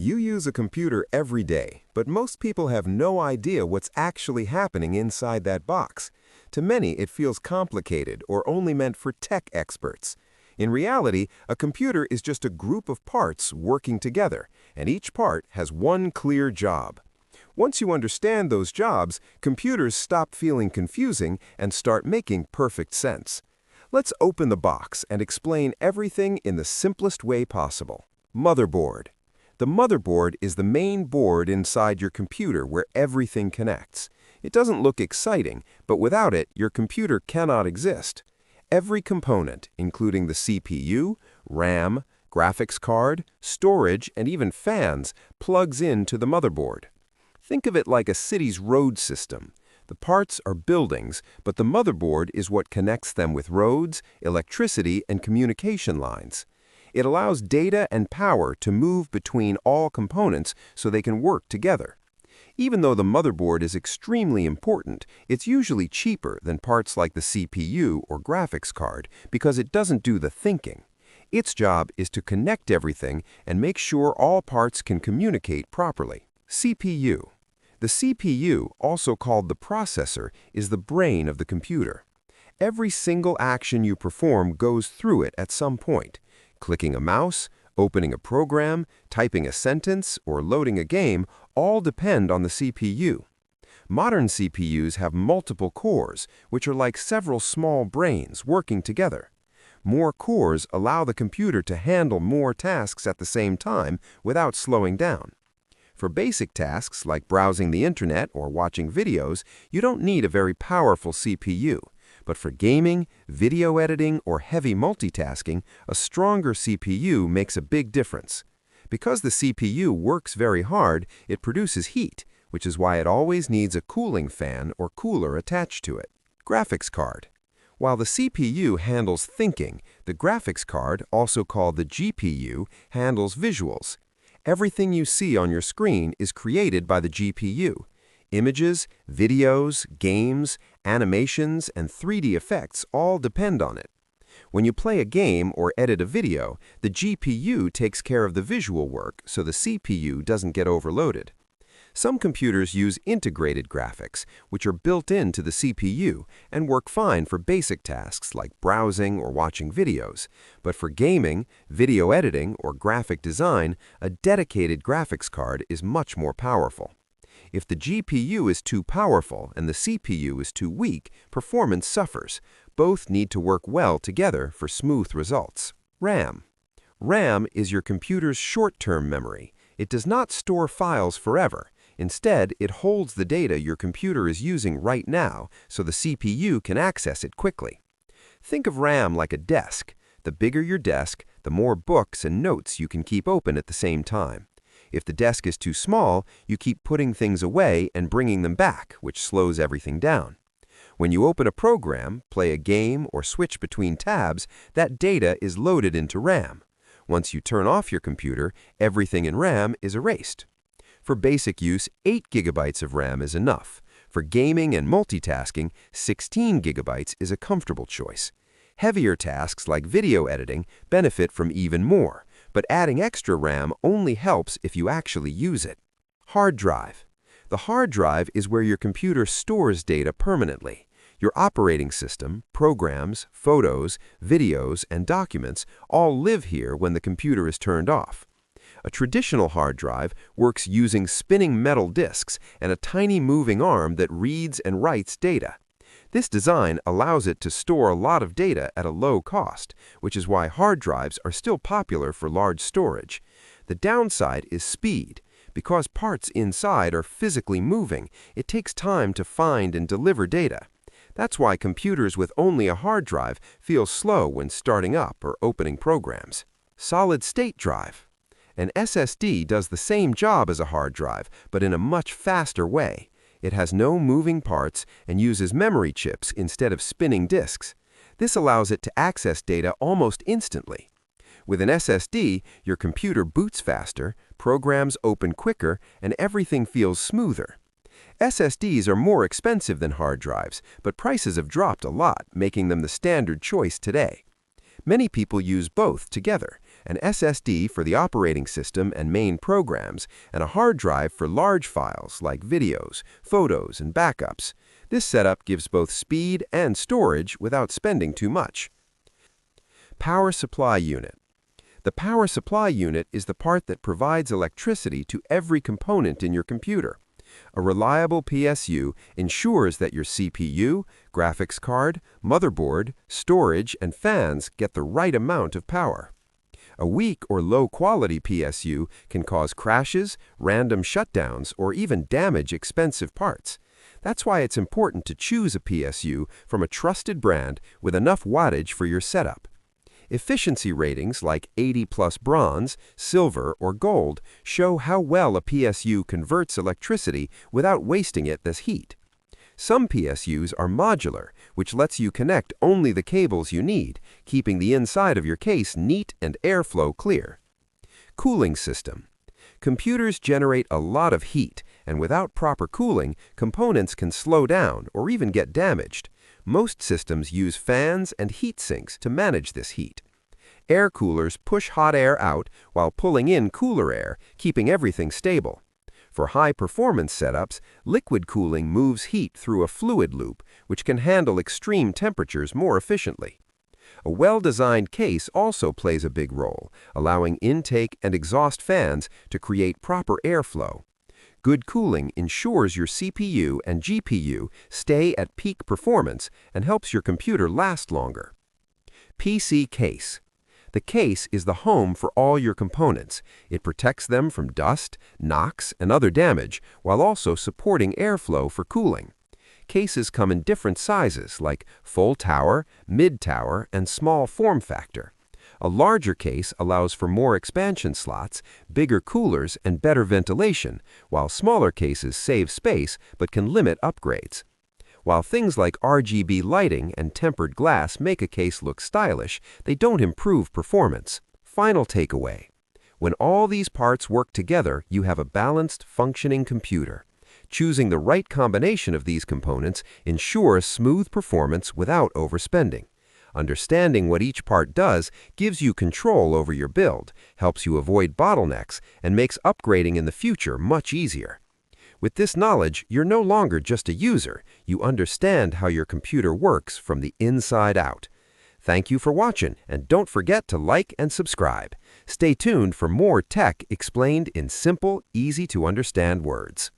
You use a computer every day, but most people have no idea what's actually happening inside that box. To many, it feels complicated or only meant for tech experts. In reality, a computer is just a group of parts working together, and each part has one clear job. Once you understand those jobs, computers stop feeling confusing and start making perfect sense. Let's open the box and explain everything in the simplest way possible. Motherboard. The motherboard is the main board inside your computer where everything connects. It doesn't look exciting, but without it, your computer cannot exist. Every component, including the CPU, RAM, graphics card, storage, and even fans, plugs into the motherboard. Think of it like a city's road system. The parts are buildings, but the motherboard is what connects them with roads, electricity, and communication lines. It allows data and power to move between all components so they can work together. Even though the motherboard is extremely important, it's usually cheaper than parts like the CPU or graphics card because it doesn't do the thinking. Its job is to connect everything and make sure all parts can communicate properly. CPU. The CPU, also called the processor, is the brain of the computer. Every single action you perform goes through it at some point. Clicking a mouse, opening a program, typing a sentence, or loading a game all depend on the CPU. Modern CPUs have multiple cores, which are like several small brains working together. More cores allow the computer to handle more tasks at the same time without slowing down. For basic tasks like browsing the internet or watching videos, you don't need a very powerful CPU. But for gaming, video editing, or heavy multitasking, a stronger CPU makes a big difference. Because the CPU works very hard, it produces heat, which is why it always needs a cooling fan or cooler attached to it. Graphics card. While the CPU handles thinking, the graphics card, also called the GPU, handles visuals. Everything you see on your screen is created by the GPU. Images, videos, games, animations, and 3D effects all depend on it. When you play a game or edit a video, the GPU takes care of the visual work so the CPU doesn't get overloaded. Some computers use integrated graphics, which are built into the CPU and work fine for basic tasks like browsing or watching videos. But for gaming, video editing, or graphic design, a dedicated graphics card is much more powerful. If the GPU is too powerful and the CPU is too weak, performance suffers. Both need to work well together for smooth results. RAM. RAM is your computer's short-term memory. It does not store files forever. Instead, it holds the data your computer is using right now so the CPU can access it quickly. Think of RAM like a desk. The bigger your desk, the more books and notes you can keep open at the same time. If the desk is too small, you keep putting things away and bringing them back, which slows everything down. When you open a program, play a game, or switch between tabs, that data is loaded into RAM. Once you turn off your computer, everything in RAM is erased. For basic use, 8 GB of RAM is enough. For gaming and multitasking, 16 GB is a comfortable choice. Heavier tasks like video editing benefit from even more, but adding extra RAM only helps if you actually use it. Hard drive. The hard drive is where your computer stores data permanently. Your operating system, programs, photos, videos, and documents all live here when the computer is turned off. A traditional hard drive works using spinning metal disks and a tiny moving arm that reads and writes data. This design allows it to store a lot of data at a low cost, which is why hard drives are still popular for large storage. The downside is speed. Because parts inside are physically moving, it takes time to find and deliver data. That's why computers with only a hard drive feel slow when starting up or opening programs. Solid-state drive. An SSD does the same job as a hard drive, but in a much faster way. It has no moving parts and uses memory chips instead of spinning disks. This allows it to access data almost instantly. With an SSD, your computer boots faster, programs open quicker, and everything feels smoother. SSDs are more expensive than hard drives, but prices have dropped a lot, making them the standard choice today. Many people use both together, an SSD for the operating system and main programs, and a hard drive for large files like videos, photos, and backups. This setup gives both speed and storage without spending too much. Power supply unit. The power supply unit is the part that provides electricity to every component in your computer. A reliable PSU ensures that your CPU, graphics card, motherboard, storage, and fans get the right amount of power. A weak or low-quality PSU can cause crashes, random shutdowns, or even damage expensive parts. That's why it's important to choose a PSU from a trusted brand with enough wattage for your setup. Efficiency ratings like 80+ bronze, silver, or gold show how well a PSU converts electricity without wasting it as heat. Some PSUs are modular, which lets you connect only the cables you need, keeping the inside of your case neat and airflow clear. Cooling system. Computers generate a lot of heat, and without proper cooling, components can slow down or even get damaged. Most systems use fans and heat sinks to manage this heat. Air coolers push hot air out while pulling in cooler air, keeping everything stable. For high-performance setups, liquid cooling moves heat through a fluid loop, which can handle extreme temperatures more efficiently. A well-designed case also plays a big role, allowing intake and exhaust fans to create proper airflow. Good cooling ensures your CPU and GPU stay at peak performance and helps your computer last longer. PC case. The case is the home for all your components. It protects them from dust, knocks, and other damage, while also supporting airflow for cooling. Cases come in different sizes like full tower, mid-tower, and small form factor. A larger case allows for more expansion slots, bigger coolers, and better ventilation, while smaller cases save space but can limit upgrades. While things like RGB lighting and tempered glass make a case look stylish, they don't improve performance. Final takeaway. When all these parts work together, you have a balanced, functioning computer. Choosing the right combination of these components ensures smooth performance without overspending. Understanding what each part does gives you control over your build, helps you avoid bottlenecks, and makes upgrading in the future much easier. With this knowledge, you're no longer just a user. You understand how your computer works from the inside out. Thank you for watching, and don't forget to like and subscribe. Stay tuned for more tech explained in simple, easy-to-understand words.